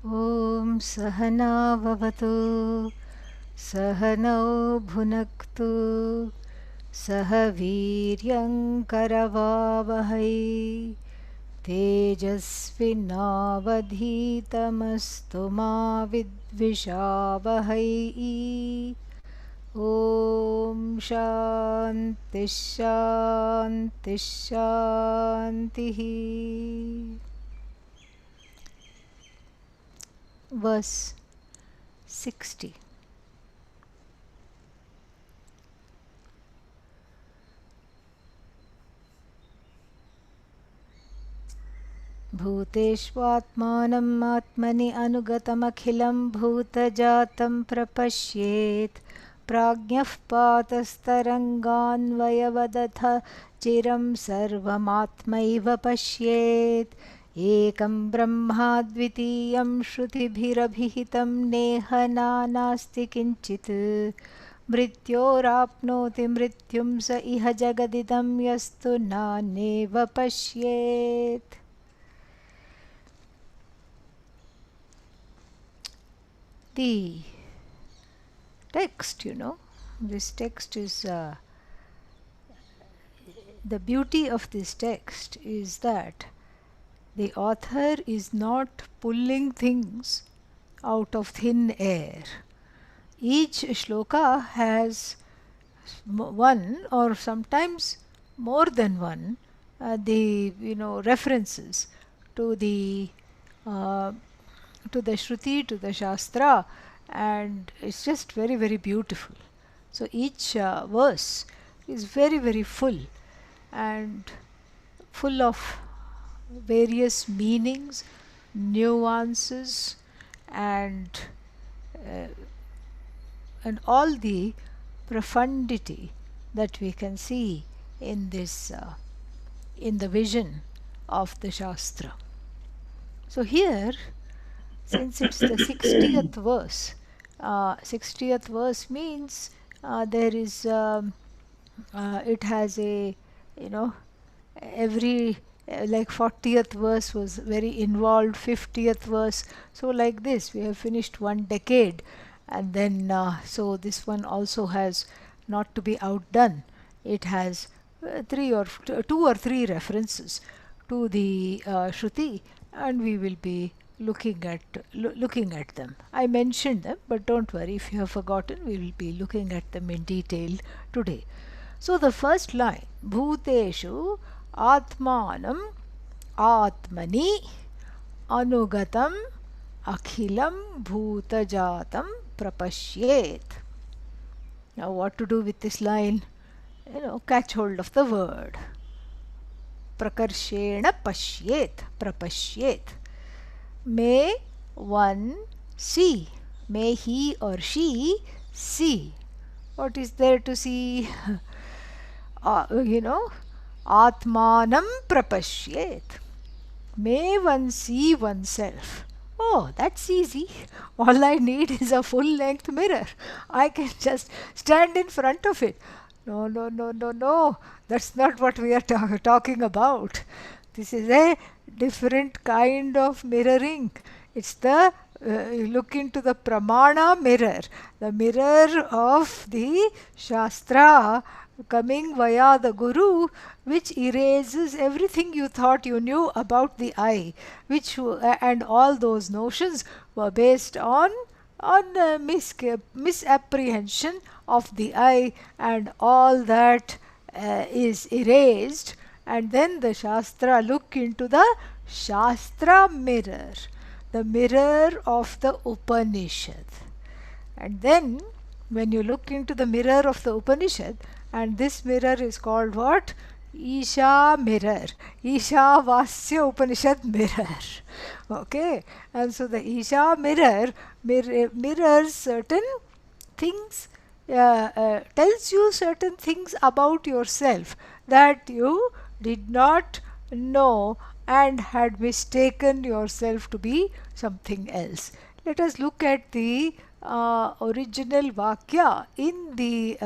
Om Sahana Vavatu Sahanau Bhunaktu Sahaviryam Karavavahai Tejasvinavadhitamastu ma vidvishavahai. Om Shanti Shanti Shanti. Verse 60. Bhuteshvatmanam atmani anugatamakhilam bhutajatam prapashyet prajñah patastaranganvayavatha chiram sarvamatmaiva pashyet ekam brahma dvitiyam shrutibhirabhihitam neha nasti kinchit mrityorapnoti mrityum sa iha jagadidam yastu naneva pashyet. The text, this text is the beauty of this text is that the author is not pulling things out of thin air. Each shloka has one or sometimes more than one the references to the Shruti, to the Shastra, and it's just very, very beautiful. So each verse is very, very full and full of various meanings, nuances, and all the profundity that we can see in this in the vision of the Shastra. So here, since it's the 60th verse, 60th verse means there is it has a every like 40th verse was very involved, 50th verse, so like this we have finished one decade, and then so this one also has, not to be outdone, it has two or three references to the Shruti, and we will be looking at them. I mentioned them, but don't worry if you have forgotten, we will be looking at them in detail today. So the first line, Bhuteshu Atmanam Atmani Anugatam Akhilam Bhutajatam Prapashyet. Now what to do with this line? Catch hold of the word. Prakarshena pashyet, prapashyet. May one see. May he or she see. What is there to see? Atmanam prapashyet. May one see oneself. Oh, that's easy. All I need is a full-length mirror. I can just stand in front of it. No, no, no, no, no. That's not what we are talking about. This is a different kind of mirroring. It's the look into the pramana mirror, the mirror of the Shastra coming via the Guru, which erases everything you thought you knew about the I, which and all those notions were based on misapprehension of the I, and all that is erased, and then the Shastra look into the Shastra mirror, the mirror of the Upanishad. And then when you look into the mirror of the Upanishad, and this mirror is called what? Isha mirror, Isha Vasya Upanishad mirror. Okay, and so the Isha mirror mirrors certain things, tells you certain things about yourself that you did not know and had mistaken yourself to be something else. Let us look at the original Vakya in the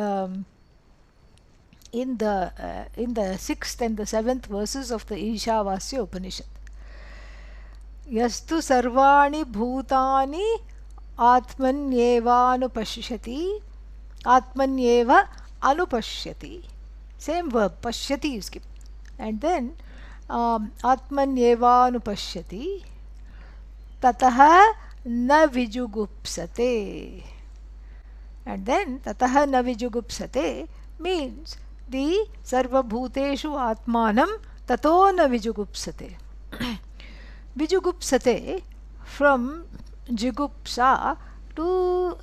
6th and the 7th verses of the Ishavasya Upanishad. yastu sarvani bhutani atmanyevānupashyati, atmanyeva anupashyati. Same verb, pashyati you skip. And then atmanyevānupashyati tataha na vijugupsate. And then tataha na vijugupsate means the sarva bhuteshu atmanam tato na vijugupsate. Vijugupsate from jigupsa to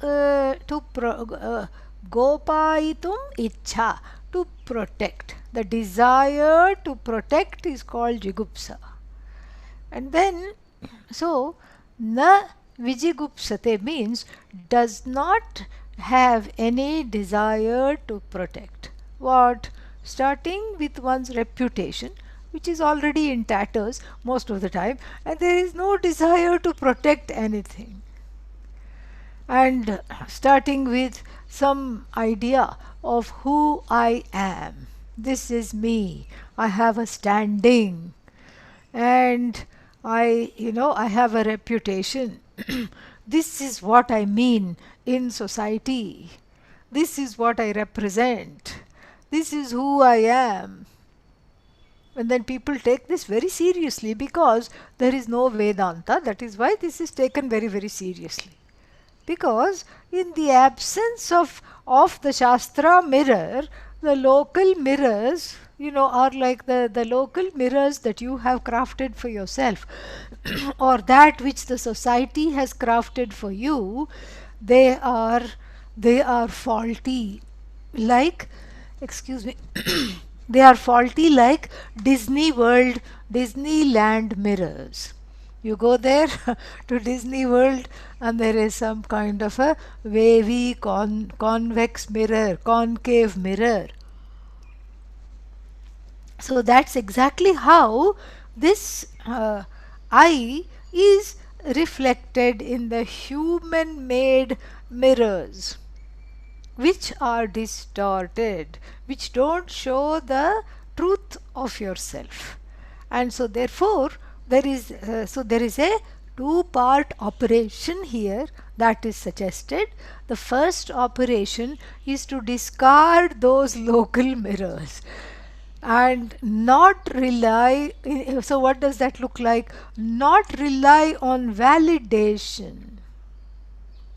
gopaitum ichha, to protect. The desire to protect is called jigupsa. And then, so, na vijigupsate means does not have any desire to protect. What? Starting with one's reputation, which is already in tatters most of the time, and there is no desire to protect anything. And starting with some idea of who I am. This is me. I have a standing. And I have a reputation. This is what I mean in society. This is what I represent. This is who I am. And then people take this very seriously because there is no Vedanta. That is why this is taken very, very seriously. Because in the absence of the Shastra mirror, the local mirrors, are like the local mirrors that you have crafted for yourself or that which the society has crafted for you. They are faulty, like, excuse me, they are faulty like Disney World, Disneyland mirrors. You go there to Disney World and there is some kind of a wavy convex mirror, concave mirror. So that's exactly how this I is reflected in the human-made mirrors, which are distorted, which don't show the truth of yourself. And so therefore there is a two-part operation here that is suggested. The first operation is to discard those local mirrors and not rely. So what does that look like? Not rely on validation,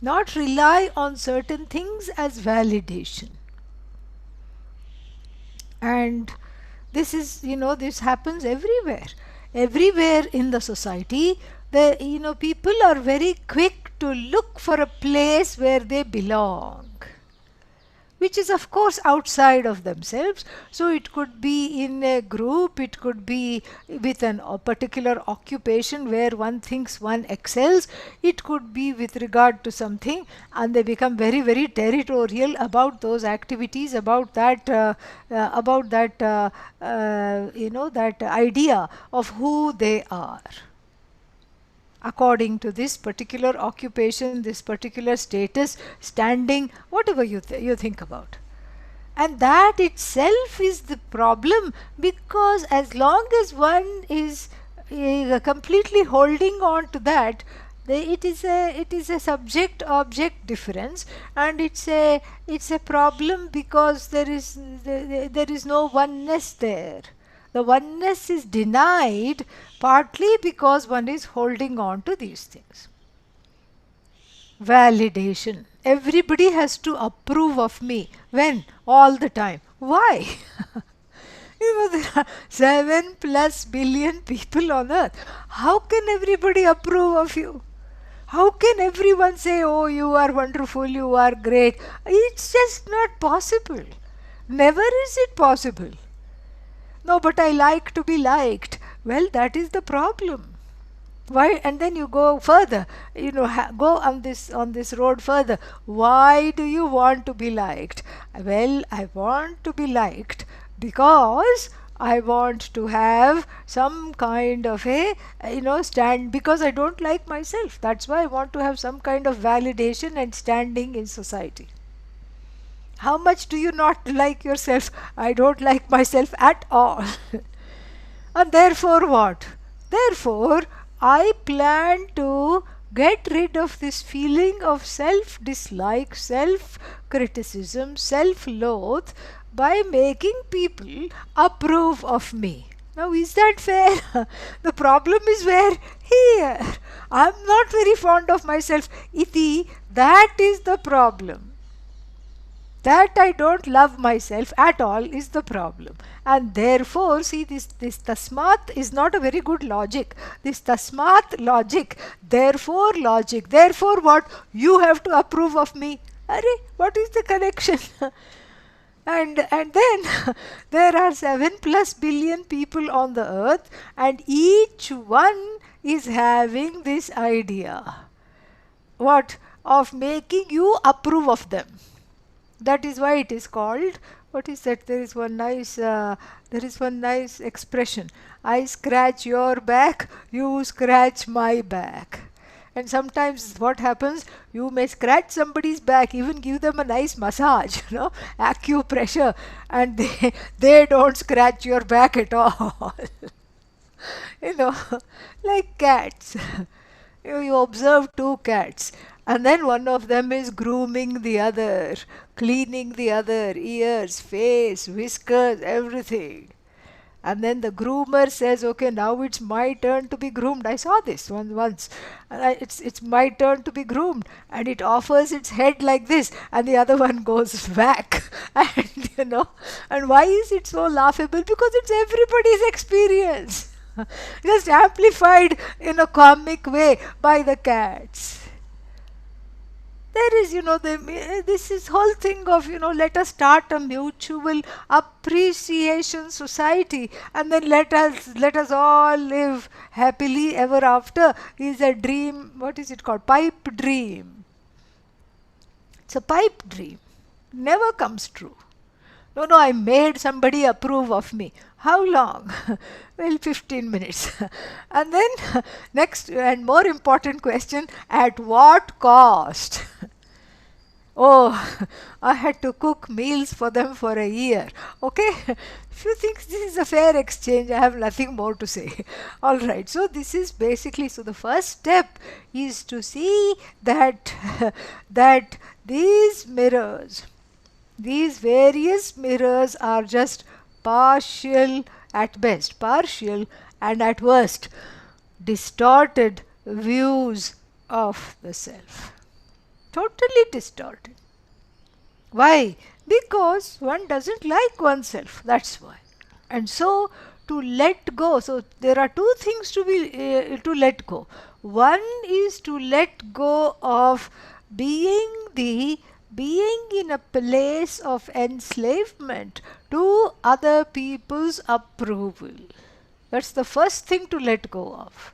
not rely on certain things as validation. And this is, this happens everywhere in the society. People are very quick to look for a place where they belong, which is of course outside of themselves. So it could be in a group, it could be with a particular occupation where one thinks one excels, it could be with regard to something, and they become very, very territorial about those activities, about that that idea of who they are according to this particular occupation, this particular status, standing, whatever you think about. And that itself is the problem, because as long as one is completely holding on to that, it is a subject object difference, and it's a problem because there is no oneness there. The oneness is denied partly because one is holding on to these things. Validation. Everybody has to approve of me. When? All the time. Why? There are 7+ billion people on earth. How can everybody approve of you? How can everyone say, oh, you are wonderful, you are great? It's just not possible. Never is it possible. No, but I like to be liked. Well, that is the problem. Why? And then you go further, go on this road further. Why do you want to be liked? Well, I want to be liked because I want to have some kind of a stand, because I don't like myself. That's why I want to have some kind of validation and standing in society. How much do you not like yourself? I don't like myself at all. And therefore what? Therefore, I plan to get rid of this feeling of self dislike, self criticism, self loath by making people approve of me. Now, is that fair? The problem is where? Here. I'm not very fond of myself. Iti, that is the problem. That I don't love myself at all is the problem. And therefore, see, this tasmat is not a very good logic. This tasmat logic, therefore what? You have to approve of me. Arey, what is the connection? And then there are 7+ billion people on the earth, and each one is having this idea. What? Of making you approve of them. That is why it is called, what is that? There is one nice expression. I scratch your back, you scratch my back. And sometimes what happens, you may scratch somebody's back, even give them a nice massage, acupressure, and they don't scratch your back at all. you know, like cats. You observe two cats, and then one of them is grooming the other, cleaning the other, ears, face, whiskers, everything. And then the groomer says, okay, now it's my turn to be groomed. I saw this once. It's my turn to be groomed. And it offers its head like this, and the other one goes back. And why is it so laughable? Because it's everybody's experience. Just amplified in a comic way by the cats. There is, this is whole thing of, let us start a mutual appreciation society, and then let us all live happily ever after is a dream. What is it called? Pipe dream. It's a pipe dream. Never comes true. No, I made somebody approve of me. How long? Well, 15 minutes. And then, next and more important question, at what cost? Oh, I had to cook meals for them for a year. Okay? If you think this is a fair exchange, I have nothing more to say. Alright, so this is basically, so the first step is to see that, that these mirrors, these various mirrors are just partial at best, partial and at worst, distorted views of the self. Totally distorted. Why? Because one doesn't like oneself. That's why. And so to let go. So there are two things to let go. One is to let go of being in a place of enslavement to other people's approval. That's the first thing to let go of.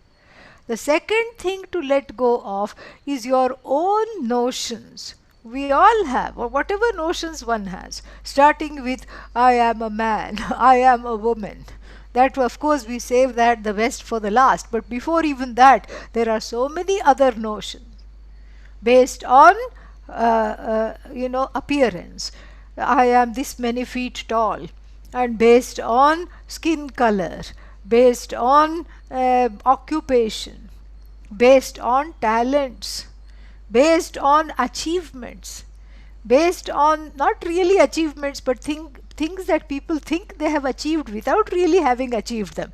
The second thing to let go of is your own notions. We all have, or whatever notions one has, starting with I am a man, I am a woman. That, of course, we save that the best for the last. But before even that, there are so many other notions based on appearance. I am this many feet tall, and based on skin color, based on occupation, based on talents, based on achievements, based on not really achievements but things that people think they have achieved without really having achieved them.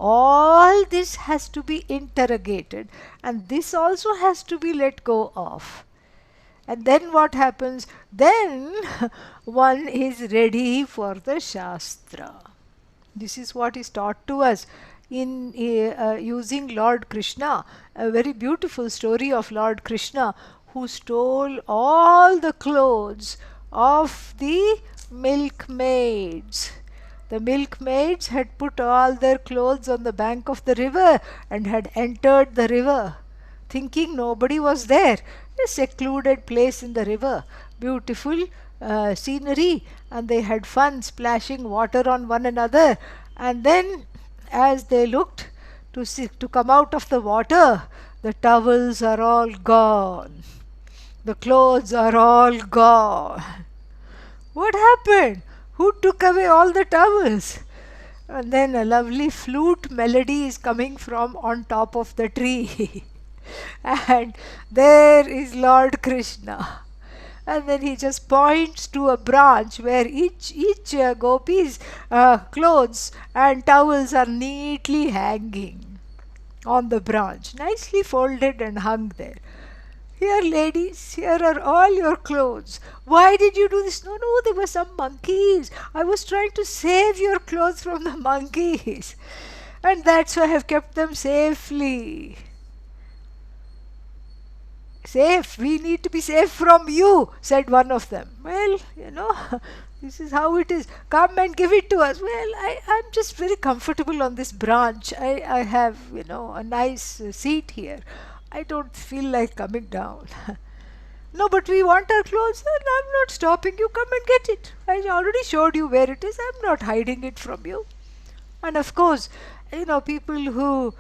All this has to be interrogated, and this also has to be let go of. And then what happens? Then one is ready for the Shastra. This is what is taught to us in using Lord Krishna, a very beautiful story of Lord Krishna who stole all the clothes of the milkmaids. The milkmaids had put all their clothes on the bank of the river and had entered the river, thinking nobody was there. A secluded place in the river, beautiful scenery, and they had fun splashing water on one another. And then as they looked to come out of the water, the towels are all gone, the clothes are all gone. What happened? Who took away all the towels? And then a lovely flute melody is coming from on top of the tree. And there is Lord Krishna. And then he just points to a branch where each gopi's clothes and towels are neatly hanging on the branch, nicely folded and hung there. Here, ladies, here are all your clothes. Why did you do this? No, no, there were some monkeys. I was trying to save your clothes from the monkeys. And that's why I have kept them safely. Safe, we need to be safe from you, said one of them. Well, this is how it is. Come and give it to us. Well, I'm just very comfortable on this branch. I have, a nice seat here. I don't feel like coming down. No, but we want our clothes. And I'm not stopping you. Come and get it. I already showed you where it is. I'm not hiding it from you. And of course, people who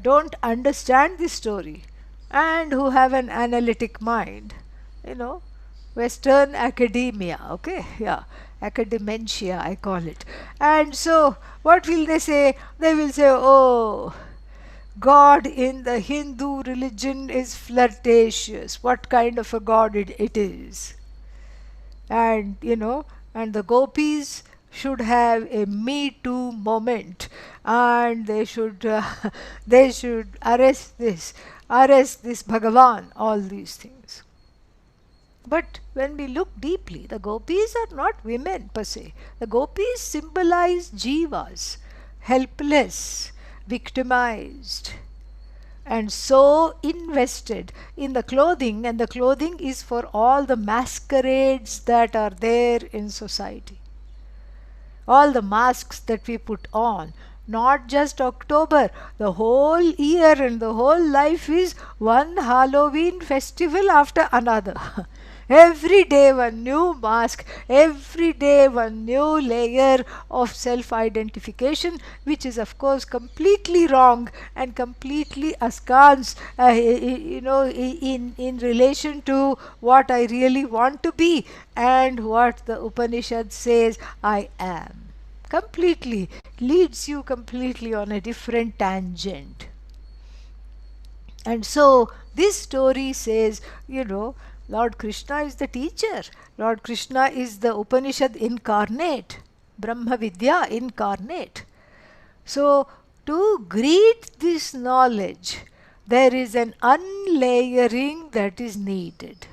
don't understand this story and who have an analytic mind, Western academia, okay, yeah, academia, I call it. And so, what will they say? They will say, oh, God in the Hindu religion is flirtatious. What kind of a God it is? And and the gopis should have a me too moment, and they should they should arrest this Bhagavan, all these things. But when we look deeply, the gopis are not women per se. The gopis symbolize jivas, helpless, victimized, and so invested in the clothing, and the clothing is for all the masquerades that are there in society. All the masks that we put on, not just October, the whole year and the whole life is one Halloween festival after another. Every day one new mask, every day one new layer of self-identification, which is of course completely wrong and completely askance, in relation to what I really want to be and what the Upanishad says I am. Completely leads you completely on a different tangent. And so this story says, Lord Krishna is the teacher. Lord Krishna is the Upanishad incarnate, Brahma Vidya incarnate. So, to greet this knowledge, there is an unlayering that is needed.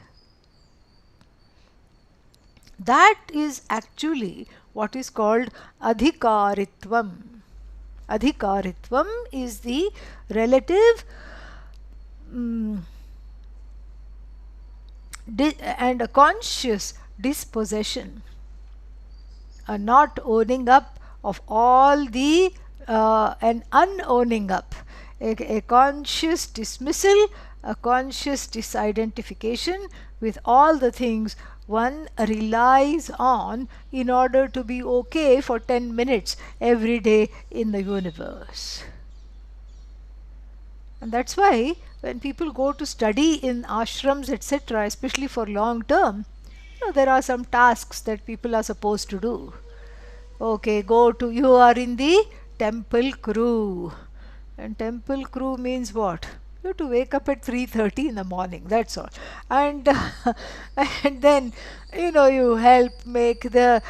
That is actually what is called adhikaritvam. Adhikaritvam is the relative and a conscious dispossession, a not owning up of all the an unowning up, a conscious dismissal, a conscious disidentification with all the things one relies on in order to be okay for 10 minutes every day in the universe. And that's why when people go to study in ashrams, etc., especially for long term, there are some tasks that people are supposed to do. Okay, you are in the temple crew. And temple crew means what? You have to wake up at 3:30 in the morning, that's all. And and then you help make the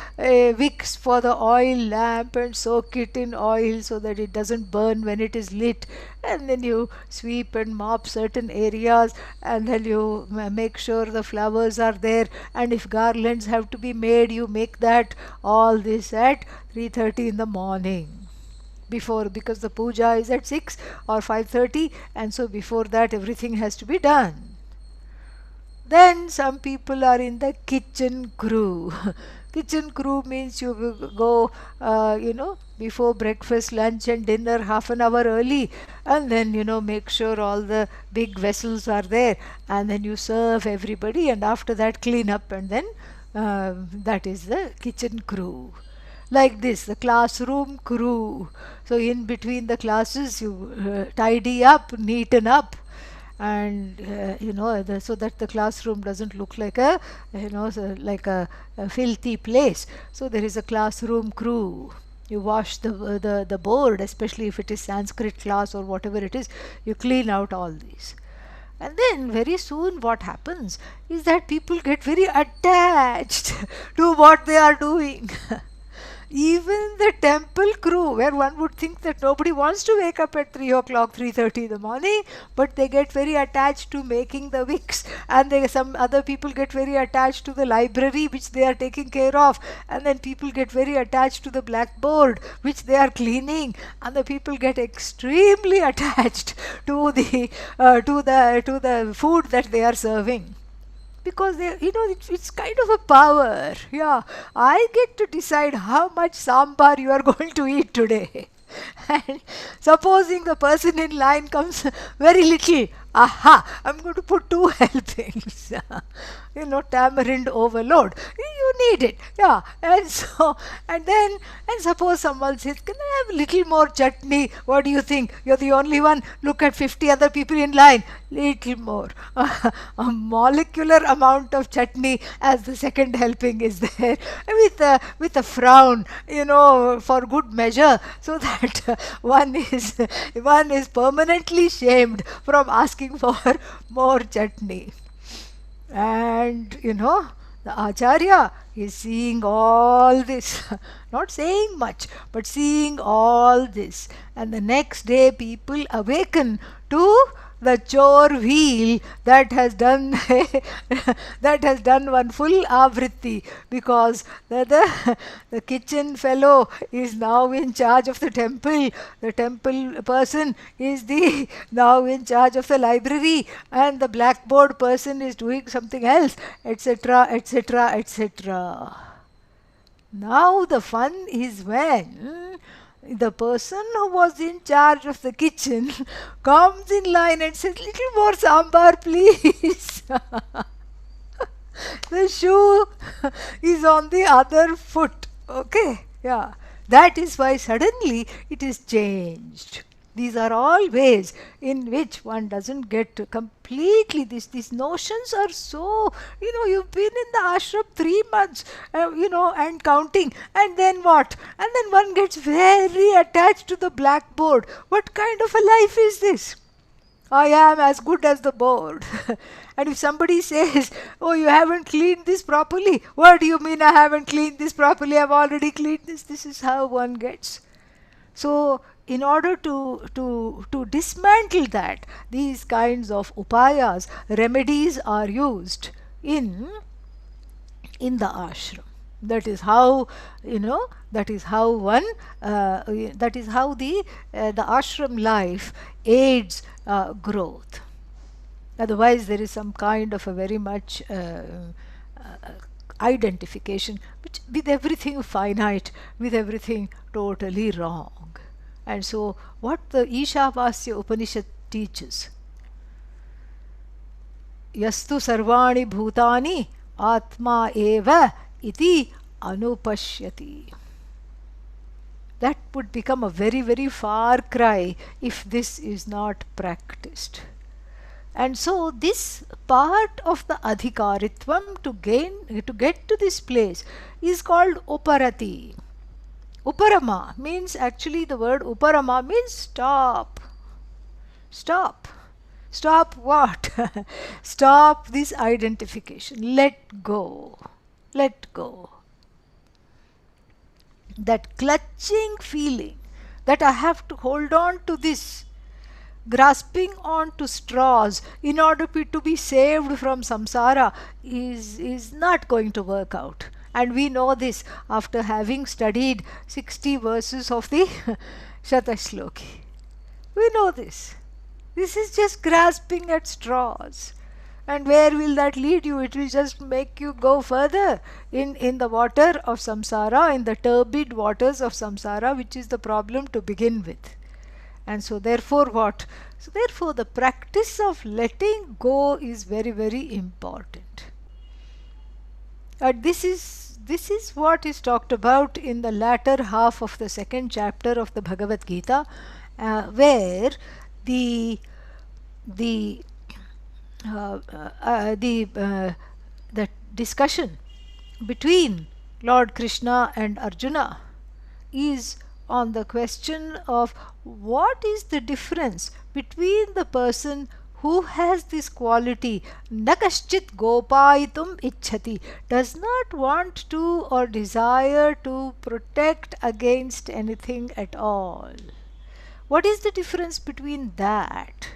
wicks for the oil lamp and soak it in oil so that it doesn't burn when it is lit, and then you sweep and mop certain areas, and then you make sure the flowers are there, and if garlands have to be made, you make that. All this at 3:30 in the morning, because the puja is at 6 or 5:30, and so before that everything has to be done. Then some people are in the kitchen crew. Kitchen crew means you go, before breakfast, lunch and dinner half an hour early, and then, make sure all the big vessels are there, and then you serve everybody, and after that clean up, and then that is the kitchen crew. Like this, the classroom crew. So in between the classes, you tidy up, neaten up, and so that the classroom doesn't look like a filthy place. So there is a classroom crew. You wash the board, especially if it is Sanskrit class or whatever it is, you clean out all these. And then very soon what happens is that people get very attached to what they are doing. Even the temple crew, where one would think that nobody wants to wake up at 3 o'clock, 3:30 in the morning, but they get very attached to making the wicks, and some other people get very attached to the library which they are taking care of, and then people get very attached to the blackboard which they are cleaning, and the people get extremely attached to the food that they are serving, because it's kind of a power. Yeah, I get to decide how much sambar you are going to eat today. And supposing the person in line comes very little, aha, I'm going to put 2 helpings. Tamarind overload. You need it. Yeah. And suppose someone says, can I have a little more chutney? What do you think? You're the only one. Look at 50 other people in line. Little more. A molecular amount of chutney as the second helping is there, with a frown, for good measure, so that one is permanently shamed from asking for more chutney. And the Acharya is seeing all this, not saying much, but seeing all this. And the next day people awaken to the chore wheel that has done one full avritti, because the kitchen fellow is now in charge of the temple person is now in charge of the library, and the blackboard person is doing something else, etc., etc., etc. Now the fun is when the person who was in charge of the kitchen comes in line and says, little more sambar please. The shoe is on the other foot. Okay, yeah. That is why suddenly it is changed. These are all ways in which one doesn't get completely, these notions are so, you've been in the ashram 3 months, and counting, and then what? And then one gets very attached to the blackboard. What kind of a life is this? I am as good as the board. And if somebody says, oh, you haven't cleaned this properly, what do you mean I haven't cleaned this properly? I've already cleaned this. This is how one gets. So, in order to dismantle that, these kinds of upayas, remedies are used in the ashram. That is how that is how the ashram life aids growth. Otherwise, there is some kind of a very much identification with everything finite, with everything totally wrong. And so, what the Ishavasya Upanishad teaches, Yastu Sarvani Bhutani Atma Eva Iti Anupashyati. That would become a very, very far cry if this is not practiced. And so this part of the adhikaritvam to get to this place is called uparati. Uparama means, actually the word uparama means stop. Stop. Stop what? Stop this identification. Let go. Let go. That clutching feeling that I have to hold on to this, grasping on to straws in order to be saved from samsara is not going to work out. And we know this after having studied 60 verses of the Satasloki. We know this. This is just grasping at straws. And where will that lead you? It will just make you go further in the water of samsara, in the turbid waters of samsara, which is the problem to begin with. And so therefore what? So therefore the practice of letting go is very, very important. And this is what is talked about in the latter half of the 2nd chapter of the Bhagavad Gita, where the discussion between Lord Krishna and Arjuna is on the question of what is the difference between the person who has this quality, nakaschit gopayitum ichhati, does not want to or desire to protect against anything at all. What is the difference between that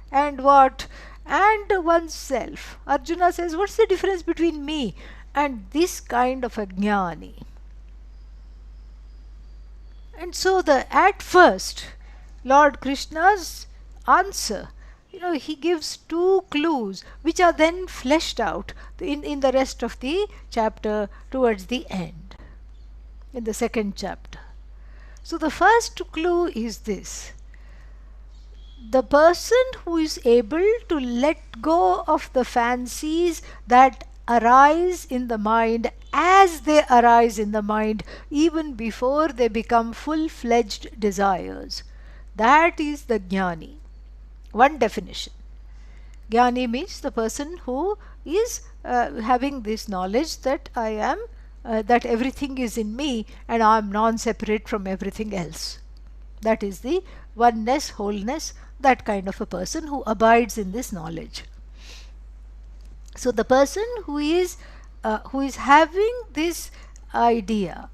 and what and oneself? Arjuna says, what's the difference between me and this kind of a jnani? And so at first, Lord Krishna's answer, he gives two clues which are then fleshed out in the rest of the chapter towards the end, in the second chapter. So the first clue is this: the person who is able to let go of the fancies that arise in the mind as they arise in the mind, even before they become full-fledged desires, that is the jnani. One definition. Jnani means the person who is having this knowledge that I am, that everything is in me and I am non-separate from everything else. That is the oneness, wholeness, that kind of a person who abides in this knowledge. So the person who is having this idea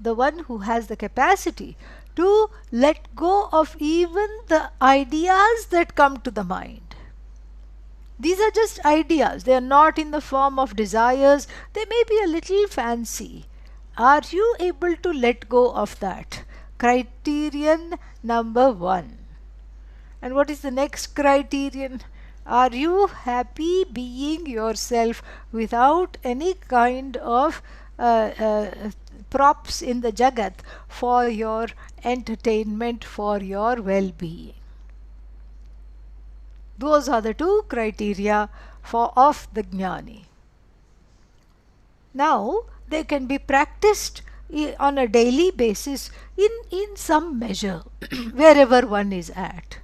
the one who has the capacity to let go of even the ideas that come to the mind. These are just ideas. They are not in the form of desires. They may be a little fancy. Are you able to let go of that? Criterion number 1. And what is the next criterion? Are you happy being yourself without any kind of props in the jagat for your entertainment, for your well-being? Those are the two criteria of the jnani. Now, they can be practiced on a daily basis in some measure, wherever one is at.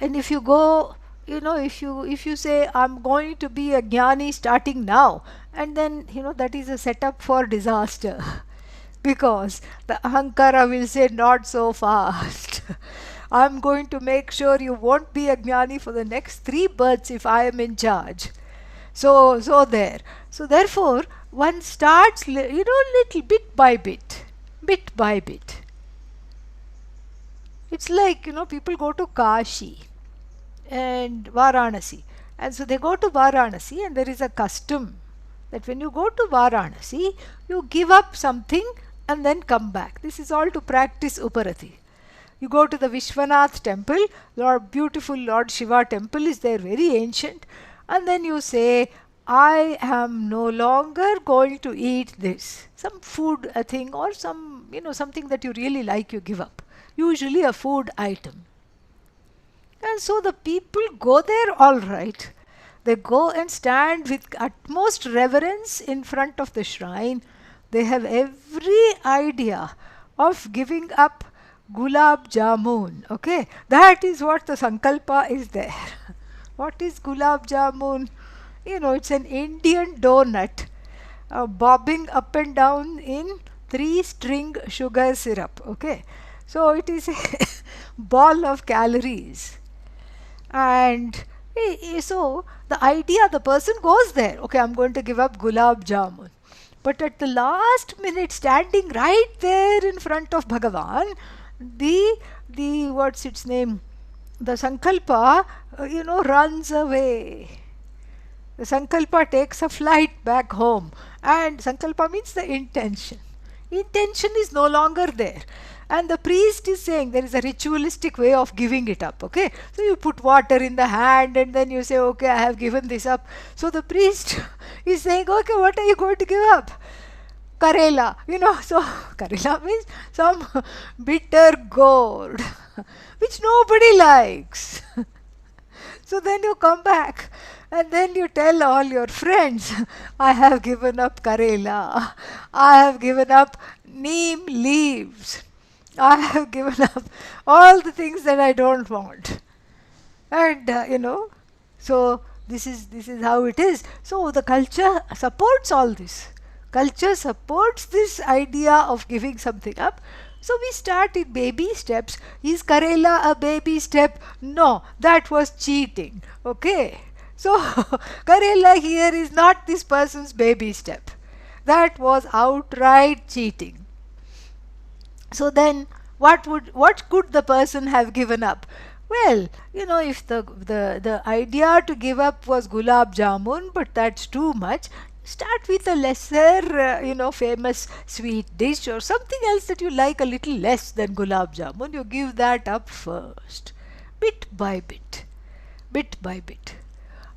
And if you go, if you say, I'm going to be a jnani starting now, and then, that is a setup for disaster. Because the ahankara will say, not so fast. I'm going to make sure you won't be a jnani for the next 3 births if I am in charge. So therefore, one starts, little bit by bit. It's like, people go to Kashi and Varanasi. And so they go to Varanasi, and there is a custom that when you go to Varanasi, you give up something and then come back. This is all to practice Upadhi. You go to the Vishwanath temple, beautiful Lord Shiva temple is there, very ancient. And then you say, I am no longer going to eat this. Some food thing or some, something that you really like, you give up. Usually a food item. And so the people go there all right. They go and stand with utmost reverence in front of the shrine. They have every idea of giving up gulab jamun. Okay, that is what the sankalpa is there. What is gulab jamun? It's an Indian donut bobbing up and down in 3-string sugar syrup. Okay, so it is a ball of calories. And so the idea, the person goes there, okay, I'm going to give up gulab jamun. But at the last minute, standing right there in front of Bhagavan, the what's its name? The sankalpa, runs away. The sankalpa takes a flight back home. And sankalpa means the intention. Intention is no longer there. And the priest is saying there is a ritualistic way of giving it up, okay? So you put water in the hand and then you say, okay, I have given this up. So the priest is saying, okay, what are you going to give up? Karela, so Karela means some bitter gourd, which nobody likes. So then you come back and then you tell all your friends, I have given up Karela, I have given up neem leaves, I have given up all the things that I don't want. And, so This is how it is. So the culture supports all this. Culture supports this idea of giving something up. So we start in baby steps. Is Karela a baby step? No, that was cheating. Okay. So Karela here is not this person's baby step. That was outright cheating. So then what could the person have given up? Well, if the idea to give up was gulab jamun, but that's too much, start with a lesser famous sweet dish or something else that you like a little less than gulab jamun. You give that up first, bit by bit, bit by bit.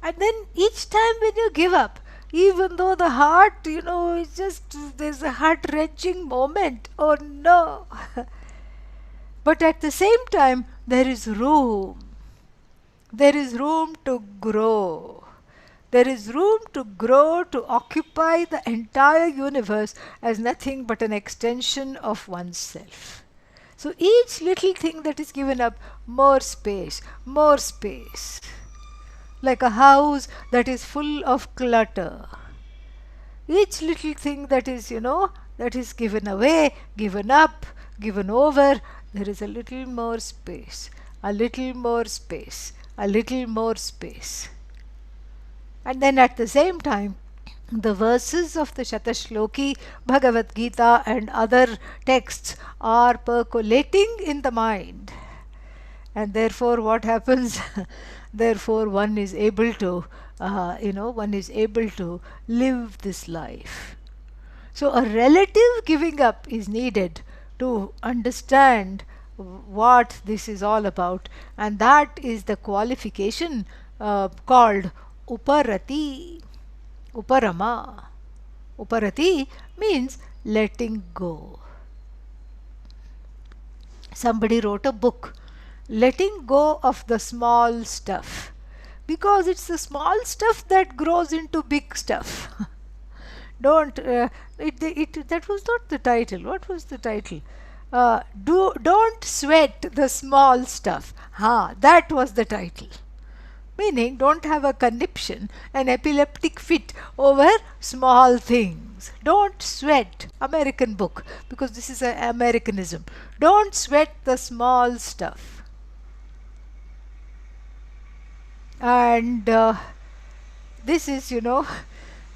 And then each time when you give up, even though the heart, is just, there's a heart wrenching moment, oh no. But at the same time, there is room. There is room to grow. There is room to grow, to occupy the entire universe as nothing but an extension of oneself. So each little thing that is given up, more space, more space. Like a house that is full of clutter. Each little thing that is, that is given away, given up, given over, there is a little more space, a little more space, a little more space. And then at the same time, the verses of the Satasloki, Bhagavad Gita and other texts are percolating in the mind. And therefore what happens? Therefore one is able to, one is able to live this life. So a relative giving up is needed to understand what this is all about, and that is the qualification called Uparati, Uparama. Uparati means letting go. Somebody wrote a book, letting go of the small stuff, because it's the small stuff that grows into big stuff. Don't that was not the title. What was the title? Don't sweat the small stuff. That was the title. Meaning, don't have a conniption, an epileptic fit over small things. Don't sweat. American book, because this is an Americanism. Don't sweat the small stuff. And this is,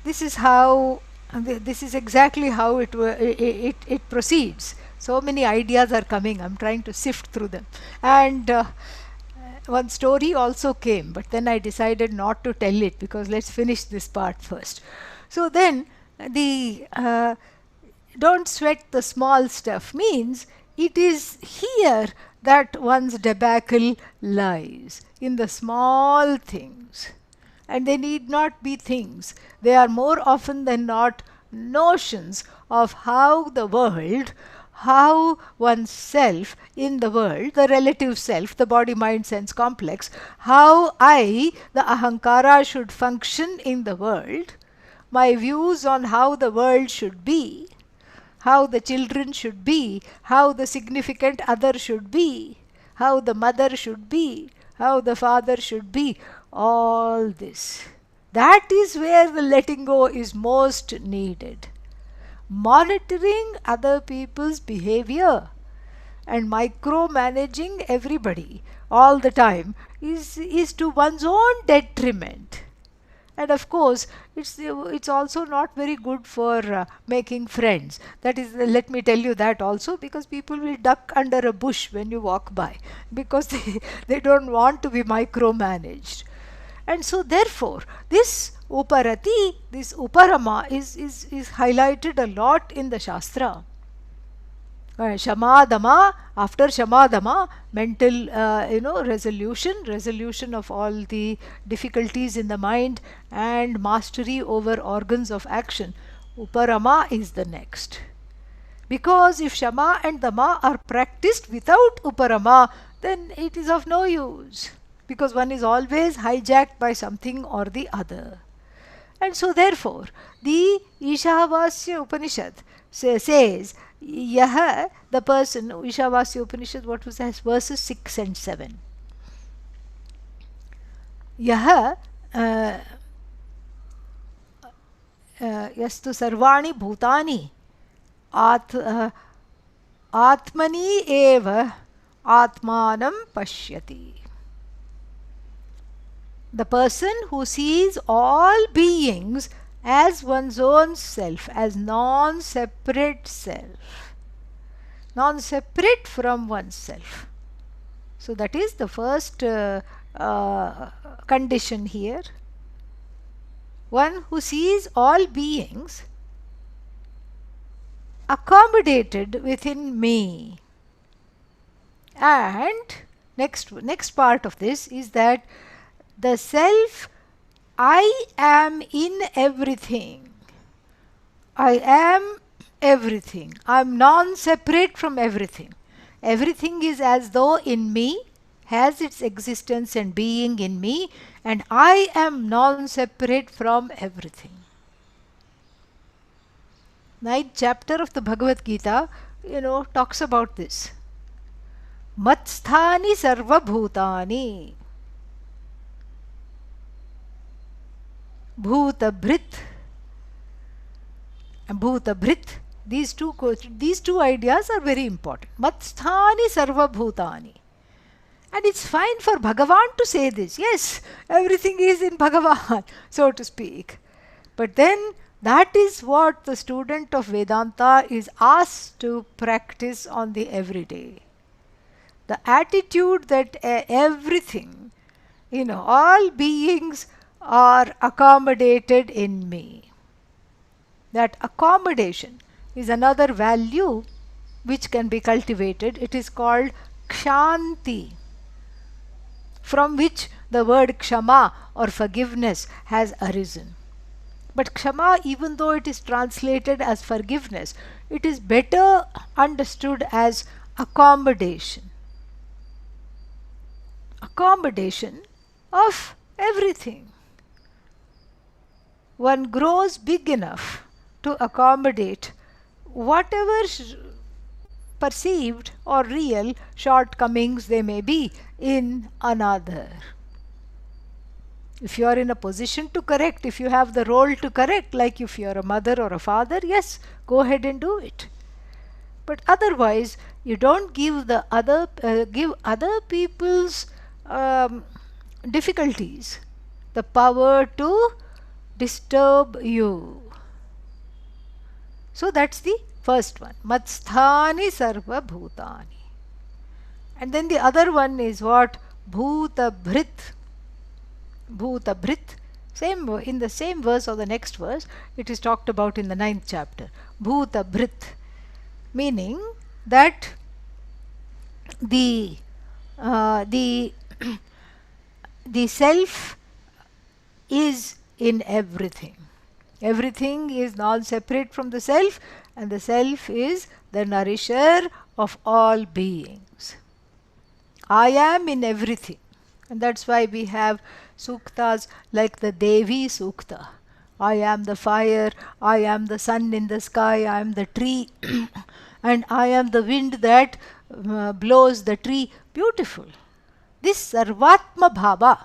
this is how, this is exactly how it proceeds. So many ideas are coming. I'm trying to sift through them. And one story also came, but then I decided not to tell it, because let's finish this part first. So then the don't sweat the small stuff means it is here that one's debacle lies, in the small things. And they need not be things. They are more often than not notions of how the world, how oneself in the world, the relative self, the body, mind, sense complex, how I, the ahankara, should function in the world, my views on how the world should be, how the children should be, how the significant other should be, how the mother should be, how the father should be, all this. That is where the letting go is most needed. Monitoring other people's behavior and micromanaging everybody all the time is to one's own detriment. And of course, it's also not very good for making friends. That is, let me tell you that also, because people will duck under a bush when you walk by, because they don't want to be micromanaged. And so therefore, this Uparati, this Uparama is highlighted a lot in the Shastra. Shamadama, after Shamadama, mental resolution of all the difficulties in the mind and mastery over organs of action. Uparama is the next. Because if Shama and Dama are practiced without Uparama, then it is of no use, because one is always hijacked by something or the other. And so therefore, the Ishavasya Upanishad says, Yaha, the person, Ishavasya Upanishad, what was that? Verses 6 and 7. Yaha, uh, yastu sarvani bhutani atmani eva atmanam pashyati. The person who sees all beings as one's own self, as non-separate self, non-separate from oneself. So that is the first condition here. One who sees all beings accommodated within me. And next part of this is that the self, I am in everything. I am everything. I am non-separate from everything. Everything is as though in me, has its existence and being in me, and I am non-separate from everything. 9th chapter of the Bhagavad Gita, talks about this. Matsthani sarva bhutani bhutabhrit and bhutabhrit. These two ideas are very important. Matsthani sarva bhutani. And it's fine for Bhagavan to say this. Yes, everything is in Bhagavan, so to speak. But then that is what the student of Vedanta is asked to practice on the everyday. The attitude that everything, all beings are accommodated in me. That accommodation is another value which can be cultivated. It is called kshanti, from which the word kshama or forgiveness has arisen. But kshama, even though it is translated as forgiveness, it is better understood as accommodation. Accommodation of everything. One grows big enough to accommodate whatever perceived or real shortcomings they may be in another. If you are in a position to correct, if you have the role to correct, like if you are a mother or a father, yes, go ahead and do it. But otherwise, you don't give other people's difficulties the power to disturb you. So that's the first one. Matsthani sarva bhutani. And then the other one is what? Bhutabhrit. Bhutabhrit. In the same verse or the next verse, it is talked about in the 9th chapter. Bhutabhrit. Meaning that the self is in everything. Everything is non-separate from the self, and the self is the nourisher of all beings. I am in everything. And that's why we have suktas like the Devi Sukta. I am the fire, I am the sun in the sky, I am the tree, and I am the wind that blows the tree. Beautiful. This Sarvatma Bhava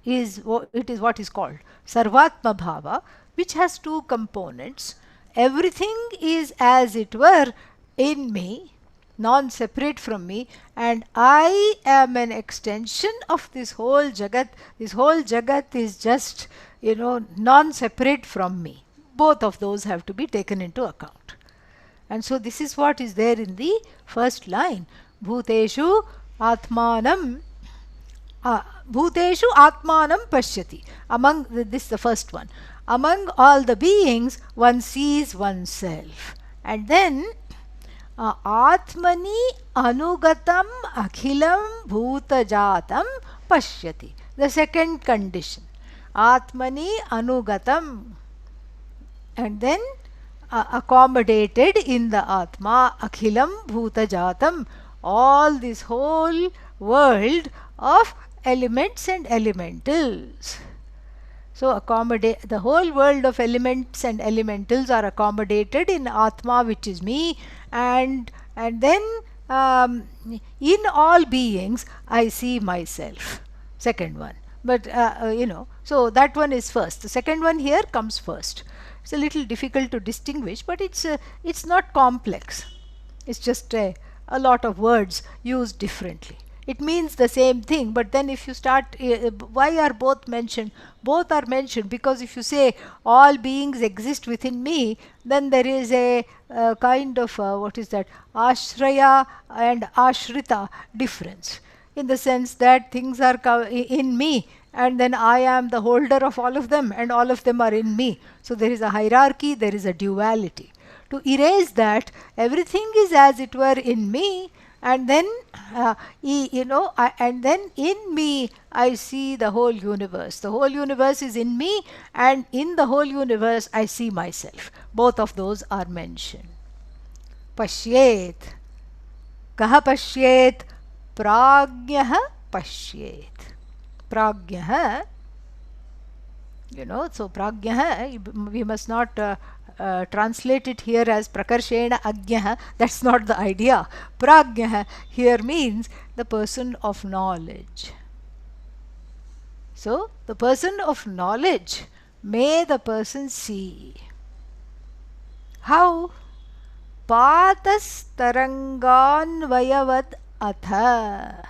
is what is called Sarvatma Bhava, which has two components. Everything is as it were in me, non-separate from me, and I am an extension of this whole Jagat. This whole Jagat is just, non-separate from me. Both of those have to be taken into account. And so this is what is there in the first line. Bhuteshu Atmanam Bhuteshu Atmanam Pashyati. Among this, the first one. Among all the beings, one sees oneself. And then Atmani Anugatam Akhilam Bhutajatam Pashyati. The second condition. Atmani Anugatam. And then accommodated in the Atma, Akhilam Bhutajatam. All this whole world of elements and elementals. So the whole world of elements and elementals are accommodated in Atma, which is me, and then in all beings I see myself. Second one. But so that one is first. The second one here comes first. It's a little difficult to distinguish, but it's not complex. It's just a lot of words used differently. It means the same thing, but then if you start, why are both mentioned? Both are mentioned because if you say all beings exist within me, then there is a kind of, what is that, ashraya and ashrita difference, in the sense that things are in me, and then I am the holder of all of them, and all of them are in me. So there is a hierarchy, there is a duality. To erase that, everything is as it were in me, and then and then in me I see the whole universe. The whole universe is in me, and in the whole universe I see myself. Both of those are mentioned. Pashyet. Kaha pashyet? Prajnah pashyet. Prajnah, so prajnah, we must not translate it here as prakarshena ajnah. That's not the idea. Prajnah here means the person of knowledge. So the person of knowledge, may the person see. How? Patas taranganvayavad atha.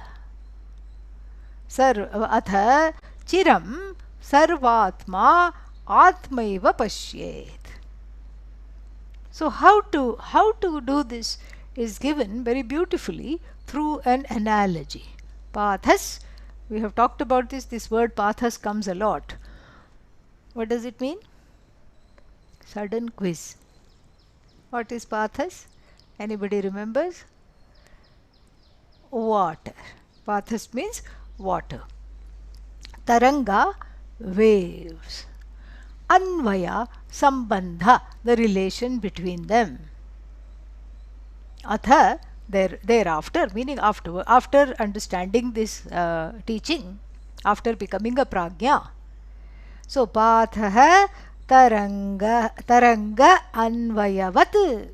Atha chiram sarvatma atmaiva pashyet. So how to do this is given very beautifully through an analogy. Pathas, we have talked about this. This word pathas comes a lot. What does it mean? Sudden quiz. What is pathas? Anybody remembers? Water. Pathas means water. Taranga, waves. Anvaya, sambandha, the relation between them. Atha, thereafter, meaning after understanding this teaching, after becoming a prajna. So patha taranga anvayavat.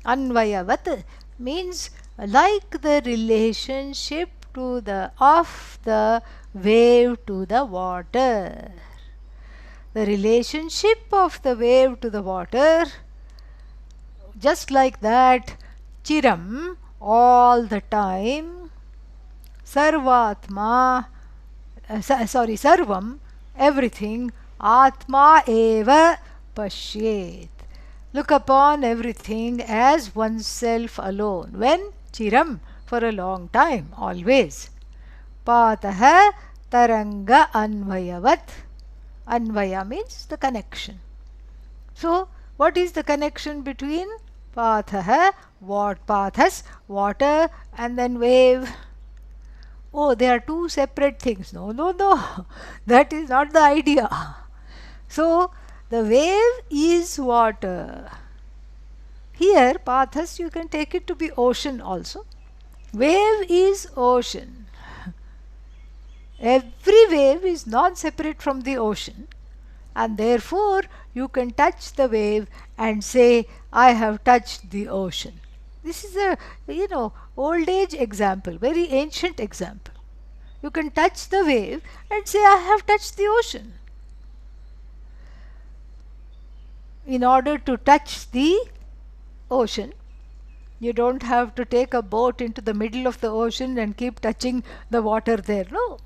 Anvayavat means like the relationship of the wave to the water. The relationship of the wave to the water, just like that, chiram, all the time, sarvatma, sarvam, everything, atma eva pashyet. Look upon everything as oneself alone. When? Chiram, for a long time, always. Pataha taranga anvayavat. Anvaya means the connection. So, what is the connection between pathah, pathas, water, and then wave? Oh, they are two separate things. No. That is not the idea. So, the wave is water. Here, pathas, you can take it to be ocean also. Wave is ocean. Every wave is non-separate from the ocean, and therefore you can touch the wave and say, I have touched the ocean. This is a old age example, very ancient example. You can touch the wave and say, I have touched the ocean. In order to touch the ocean, you don't have to take a boat into the middle of the ocean and keep touching the water there. No.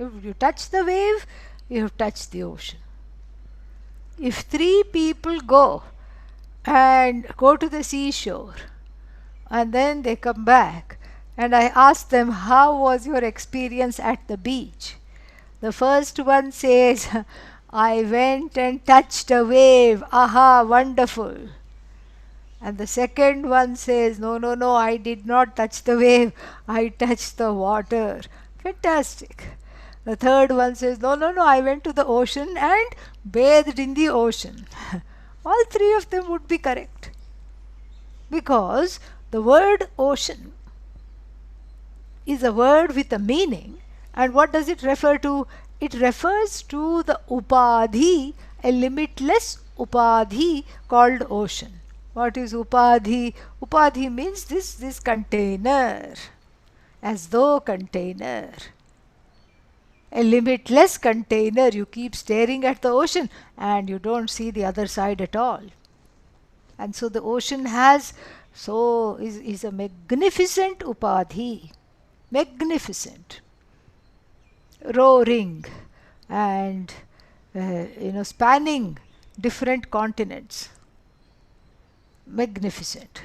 If you touch the wave, you have touched the ocean. If 3 people go to the seashore and then they come back and I ask them, how was your experience at the beach? The first one says, I went and touched a wave. Aha, wonderful. And the second one says, no, I did not touch the wave. I touched the water. Fantastic. The third one says, no, I went to the ocean and bathed in the ocean. All 3 of them would be correct. Because the word ocean is a word with a meaning. And what does it refer to? It refers to the Upadhi, a limitless Upadhi called ocean. What is Upadhi? Upadhi means this container, as though container. a limitless container. You keep staring at the ocean and you don't see the other side at all. And so the ocean is a magnificent upadhi, magnificent, roaring and spanning different continents, magnificent.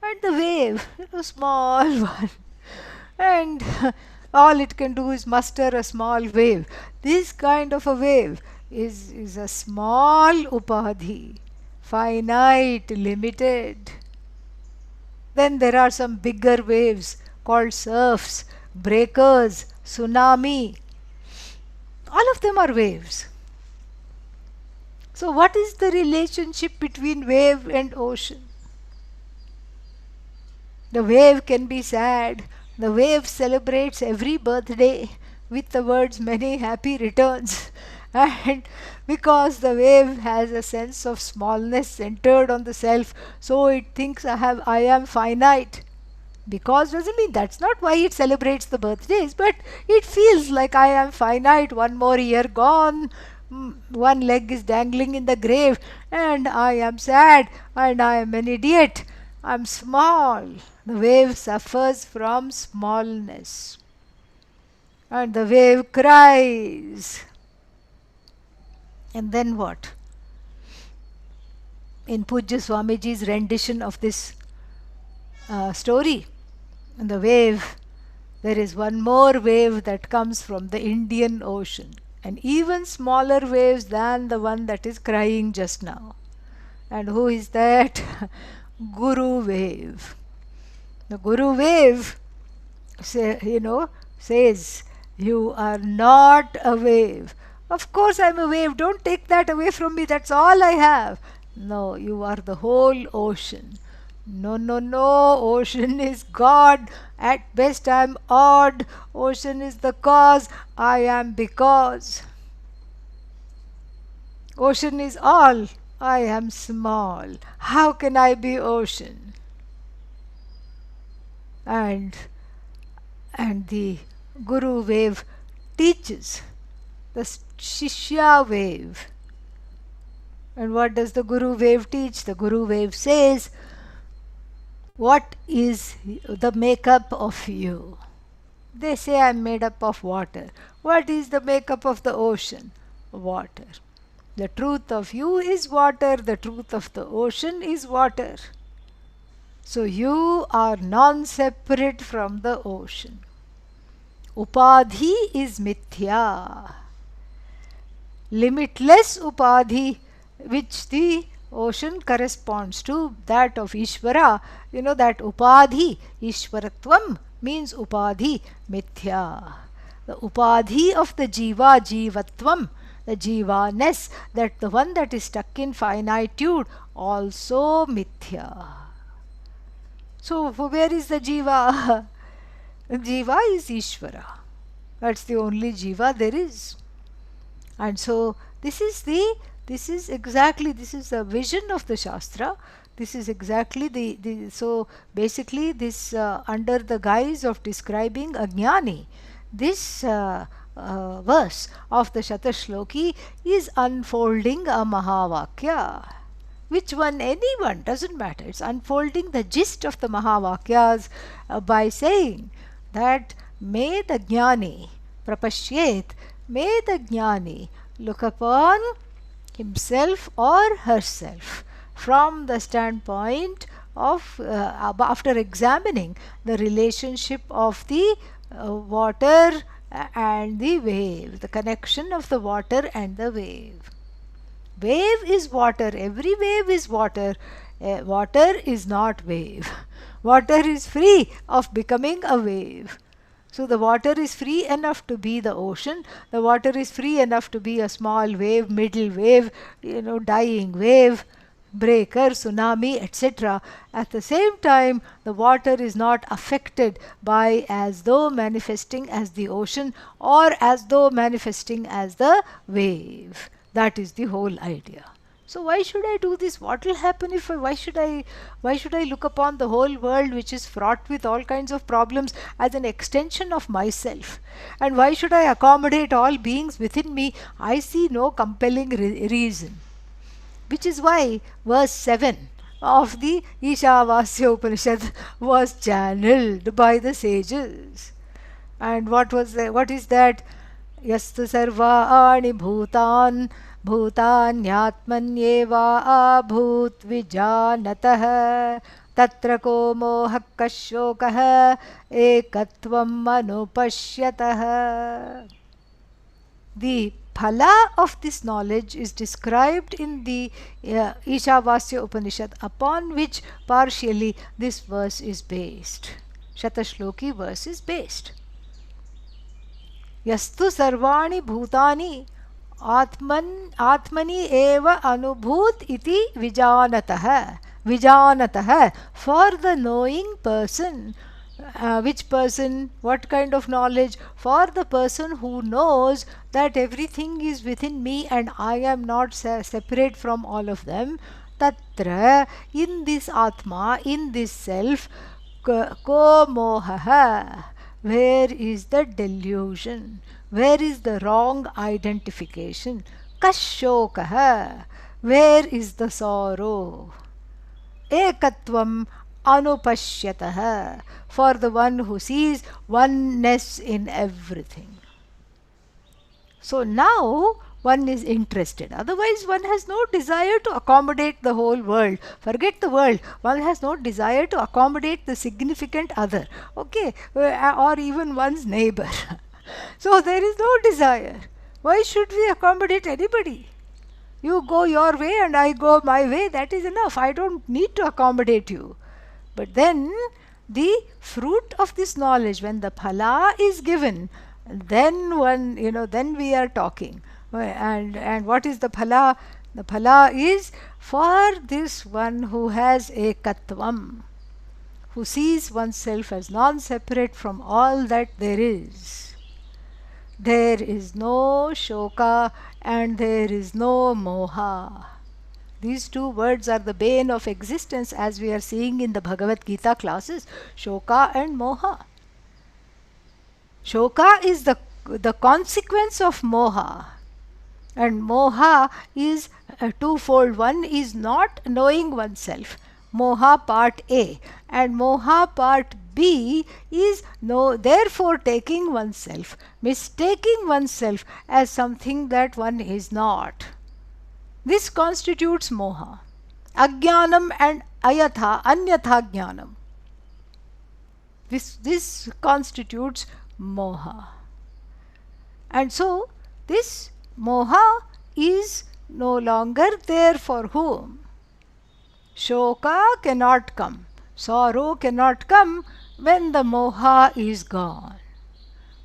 And the wave, small one, and all it can do is muster a small wave. This kind of a wave is a small upadhi, finite, limited. Then there are some bigger waves called surfs, breakers, tsunami. All of them are waves. So what is the relationship between wave and ocean? The wave can be sad. The wave celebrates every birthday with the words many happy returns. And because the wave has a sense of smallness centered on the self, so it thinks I am finite. Because doesn't mean that's not why it celebrates the birthdays, but it feels like I am finite, one more year gone, one leg is dangling in the grave, and I am sad, and I am an idiot, I'm small. The wave suffers from smallness, and the wave cries. And then what? In Pujya Swamiji's rendition of this story, the wave, there is one more wave that comes from the Indian Ocean, an even smaller waves than the one that is crying just now. And who is that? Guru wave. The Guru wave says, you are not a wave. Of course I'm a wave, don't take that away from me, that's all I have. No, you are the whole ocean. No, no, no, ocean is God. At best I am odd. Ocean is the cause. I am because. Ocean is all. I am small. How can I be ocean? And the Guru wave teaches, the Shishya wave. And what does the Guru wave teach? The Guru wave says, what is the makeup of you? They say I am made up of water. What is the makeup of the ocean? Water. The truth of you is water. The truth of the ocean is water. So you are non-separate from the ocean. Upadhi is mithya. Limitless upadhi, which the ocean corresponds to, that of Ishvara. That upadhi, Ishvaratvam, means upadhi, mithya. The upadhi of the jiva, jivatvam, the jivaness, that the one that is stuck in finitude, also mithya. So where is the jiva? Jiva is Ishvara. That's the only jiva there is. And so this is the vision of the Shastra. This is exactly so basically this under the guise of describing a jnani, this verse of the Satasloki is unfolding a Mahavakya. Which one? Anyone, doesn't matter. It's unfolding the gist of the Mahavakyas by saying that may the jnani prapashyet, may the jnani look upon himself or herself from the standpoint of after examining the relationship of the water and the wave, the connection of the water and the wave. Wave is water, every wave is water. Water is not wave. Water is free of becoming a wave. So the water is free enough to be the ocean. The water is free enough to be a small wave, middle wave, dying wave, breaker, tsunami, etc. At the same time, the water is not affected by as though manifesting as the ocean or as though manifesting as the wave. That is the whole idea. So why should I do this? What will happen if I, why should I look upon the whole world, which is fraught with all kinds of problems, as an extension of myself? And why should I accommodate all beings within me? I see no compelling reason. Which is why verse 7 of the Ishavasya Upanishad was channeled by the sages. And what is that? Yastu sarvaani bhutan bhutanyatmanyeva abhut vijanatah tatra ko mohak kashokah ekatvam manupashyatah. The phala of this knowledge is described in the Ishavasya Upanishad, upon which partially this verse is based. Satasloki verse is based. Yastu sarvani bhutani atmani eva anubhut iti vijanatah. For the knowing person. Which person? What kind of knowledge? For the person who knows that everything is within me and I am not separate from all of them. Tatra, in this Atma, in this self, ko mohaha. Where is the delusion? Where is the wrong identification? Kashokaha. Where is the sorrow? Ekatvam anupashyatah. For the one who sees oneness in everything. So now one is interested. Otherwise one has no desire to accommodate the whole world. Forget the world. One has no desire to accommodate the significant other. Okay? Or even one's neighbor. So there is no desire. Why should we accommodate anybody? You go your way and I go my way. That is enough. I don't need to accommodate you. But then the fruit of this knowledge, when the phala is given, then then we are talking. And what is the phala? The phala is for this one who has ekatvam, who sees oneself as non-separate from all that there is. There is no shoka and there is no moha. These two words are the bane of existence, as we are seeing in the Bhagavad Gita classes. Shoka and moha. Shoka is the consequence of moha. And moha is twofold. One is not knowing oneself. Moha part A. And moha part B is therefore taking oneself, mistaking oneself as something that one is not. This constitutes moha. Ajnanam and anyatha jnanam. This constitutes moha. And so this moha is no longer there for whom? Shoka cannot come. Sorrow cannot come when the moha is gone.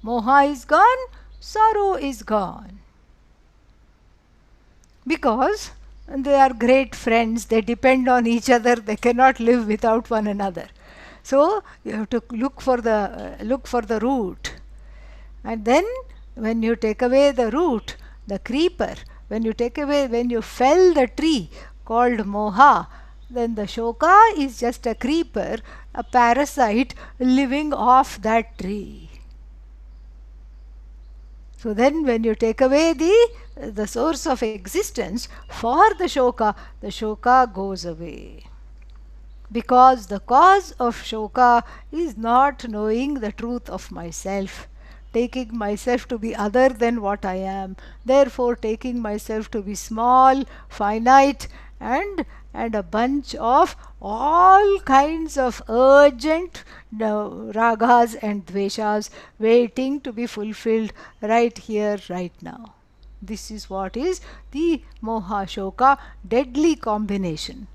Moha is gone, sorrow is gone. Because they are great friends, they depend on each other, they cannot live without one another. So you have to look for the root. And then when you take away the root, the creeper, when you fell the tree called moha, then the shoka is just a creeper, a parasite living off that tree. So then when you take away the source of existence for the shoka goes away. Because the cause of shoka is not knowing the truth of myself, taking myself to be other than what I am, therefore taking myself to be small, finite, and a bunch of all kinds of urgent ragas and dveshas waiting to be fulfilled right here, right now. This is what is the moha shoka deadly combination.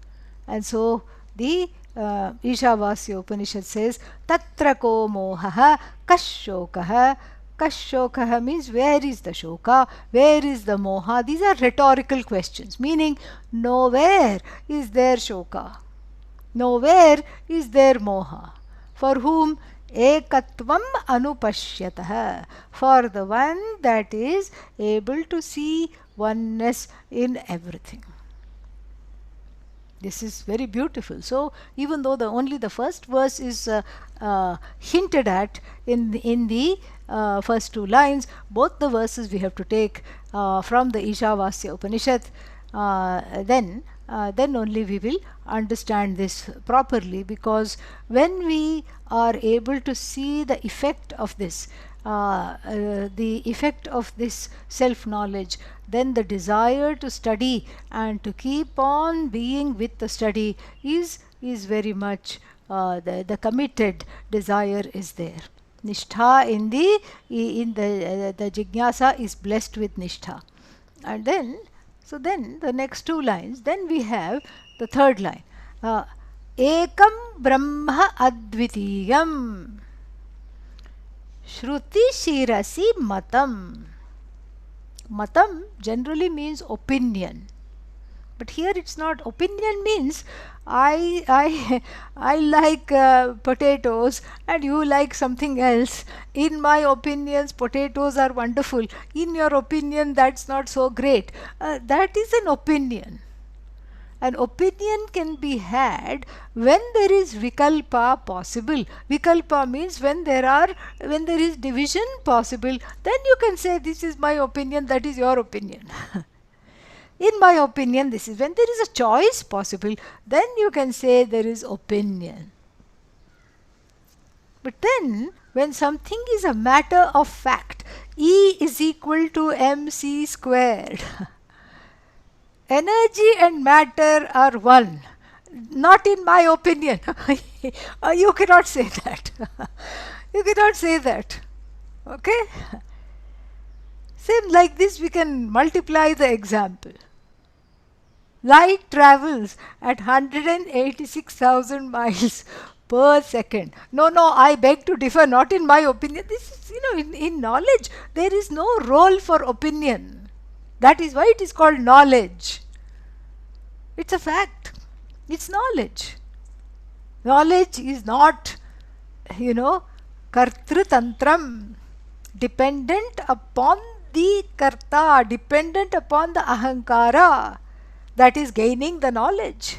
And so the Ishavasya Upanishad says, Tatra ko mohaha kashokaha. Kashokaha means where is the shoka, where is the moha? These are rhetorical questions, meaning nowhere is there shoka, nowhere is there moha. For whom? Ekatvam anupashyatah. For the one that is able to see oneness in everything. This is very beautiful. So even though only the first verse is hinted at in the first two lines, both the verses we have to take from the Ishavasya Upanishad. Then only we will understand this properly, because when we are able to see the effect of this, the effect of this self-knowledge, then the desire to study and to keep on being with the study is very much the committed desire is there. Nishtha the Jignasa is blessed with Nishtha. And then, so then the next two lines, then we have the third line. Ekam Brahma Advitiyam Shruti Shirasi Matam. Matam generally means opinion, but here it's not. Opinion means I like potatoes and you like something else. In my opinions, potatoes are wonderful. In your opinion, that's not so great. That is an opinion. An opinion can be had when there is vikalpa possible. Vikalpa means when there is division possible, then you can say this is my opinion, that is your opinion. In my opinion, this is when there is a choice possible, then you can say there is opinion. But then when something is a matter of fact, E is equal to mc squared. Energy and matter are one. Not in my opinion. You cannot say that. You cannot say that. Okay? Same like this, we can multiply the example. Light travels at 186,000 miles per second. No, I beg to differ, not in my opinion. This is, in knowledge, there is no role for opinion. That is why it is called knowledge. It's a fact. It's knowledge. Knowledge is not, kartrutantram, dependent upon the karta, dependent upon the ahankara that is gaining the knowledge.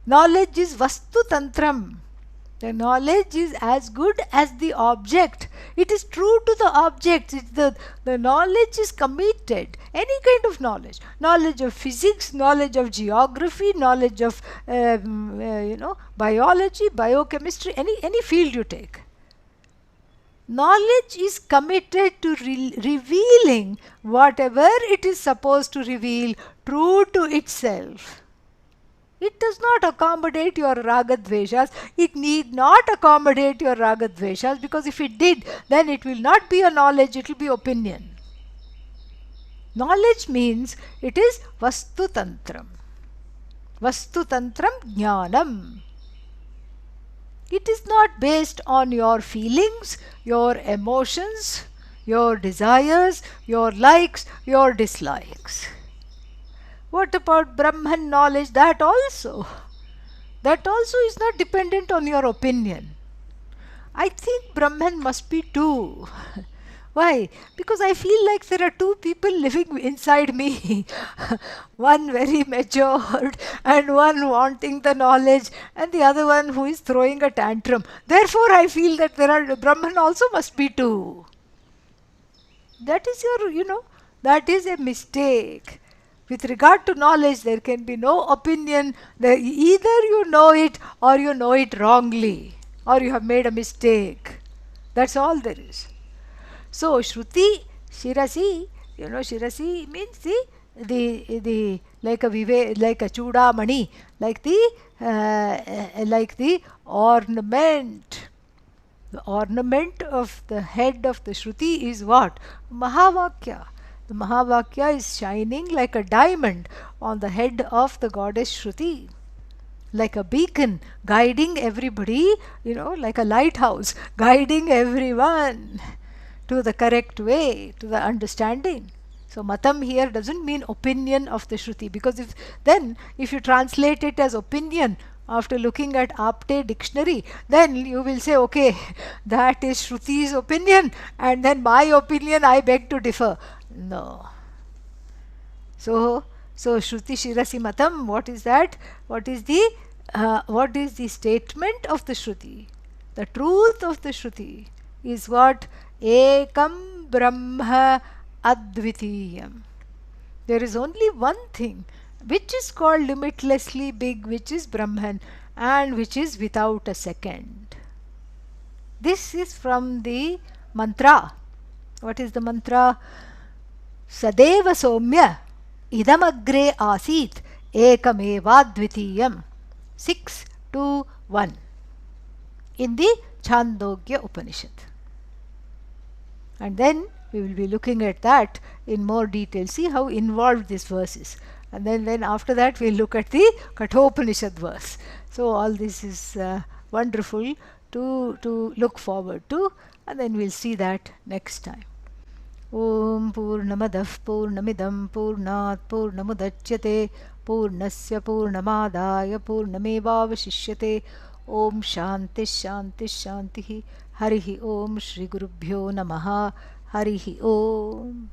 Knowledge is vastu tantram. The knowledge is as good as the object. It is true to the object. The knowledge is committed. Any kind of knowledge. Knowledge of physics, knowledge of geography, knowledge of biology, biochemistry, any field you take. Knowledge is committed to revealing whatever it is supposed to reveal, true to itself. It does not accommodate your ragadveshas. It need not accommodate your ragadveshas, because if it did, then it will not be a knowledge, it will be opinion. Knowledge means it is vastu tantram. Vastu tantram jnanam. It is not based on your feelings, your emotions, your desires, your likes, your dislikes. What about Brahman knowledge? That also is not dependent on your opinion. I think Brahman must be two. Why? Because I feel like there are two people living inside me. One very matured and one wanting the knowledge, and the other one who is throwing a tantrum. Therefore I feel that Brahman also must be two. That is that is a mistake. With regard to knowledge, there can be no opinion. Either you know it or you know it wrongly, or you have made a mistake. That's all there is. So Shruti, Shirasi, Shirasi means the like a chudamani, like the ornament. The ornament of the head of the Shruti is what? Mahavakya. The Mahavakya is shining like a diamond on the head of the goddess Shruti, like a beacon guiding everybody, like a lighthouse guiding everyone to the correct way, to the understanding. So matam here doesn't mean opinion of the Shruti, because if you translate it as opinion after looking at Apte dictionary, then you will say, okay, that is Shruti's opinion, and then my opinion I beg to differ. No. So So Shruti Shirasi Matam, what is that? What is the statement of the Shruti? The truth of the Shruti is what? Ekam Brahma Advitiyam. There is only one thing which is called limitlessly big, which is Brahman, and which is without a second. This is from the mantra. What is the mantra? Sadeva Somya Idamagre Asit Ekamevadvitiyam. 6, 2, 1 in the Chandogya Upanishad. And then we will be looking at that in more detail. See how involved this verse is. And then after that we'll look at the Kathopanishad verse. So all this is wonderful to look forward to, and then we'll see that next time. Om Purnamadah Purnamidam Purnat Purnamudachyate Purnasya Purnamadaya Purnamevavashishyate. Om Shanti Shanti Shanti. Harihi Om Shri Gurubhyo Namaha. Harihi Om.